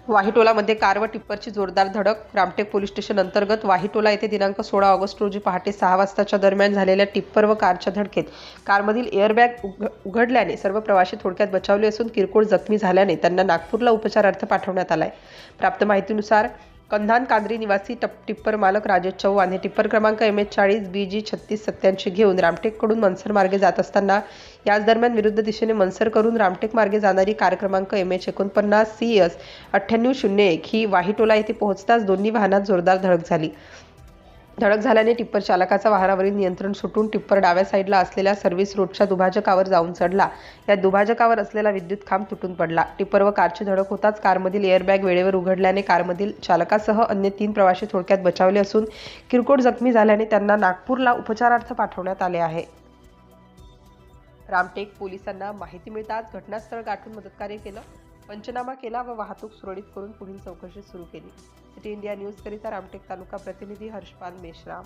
वाहीटोलामध्ये car व टिप्परची जोरदार धडक. रामटेक पोलीस स्टेशन अंतर्गत वाहीटोला येथे दिनांक 16 ऑगस्ट रोजी पहाटे 6 वाजताच्या दरम्यान झालेल्या टिप्पर व कारच्या धडकेत कारमधील एअरबॅग उघडल्याने सर्व प्रवासी थोडक्यात बचावले असून किरकोळ जखमी झाल्याने त्यांना नागपूरला उपचारार्थ पाठवण्यात आलाय. प्राप्त माहितीनुसार कंधान कांद्री निवासी टिप्पर मालक राजेश चव्हाण हे टिप्पर क्रमांक MS40 BG 3687 घेऊन रामटेककडून मनसर मार्गे जात असताना याच दरम्यान विरुद्ध दिशेने मनसर करून रामटेक मार्गे जाणारी कार क्रमांक MH49 CS 9801 ही वाहीटोला येथे पोहोचताच दोन्ही वाहनात जोरदार धडक झाली. धडक झाल्याने टिप्पर चालकाचा वाहनावरील नियंत्रण सुटून टिप्पर डाव्या साईडला असलेल्या सर्व्हिस रोडच्या दुभाजकावर जाऊन चढला. या दुभाजकावर असलेला विद्युत खांब तुटून पडला. टिप्पर व कारची धडक होताच कारमधील एअरबॅग वेळेवर उघडल्याने कारमधील चालकासह अन्य 3 प्रवासी थोडक्यात बचावले असून किरकोळ जखमी झाल्याने त्यांना नागपूरला उपचारार्थ पाठवण्यात आले आहे. रामटेक पोलिसांना माहिती मिळताच घटनास्थळ गाठून मदतकार्य केलं, पंचनामा केला व वाहतूक सुरळीत करून पुढील चौकशी सुरू केली. सिटी इंडिया न्यूज करिता रामटेक तालुका प्रतिनिधी हर्षपाल मेश्राम.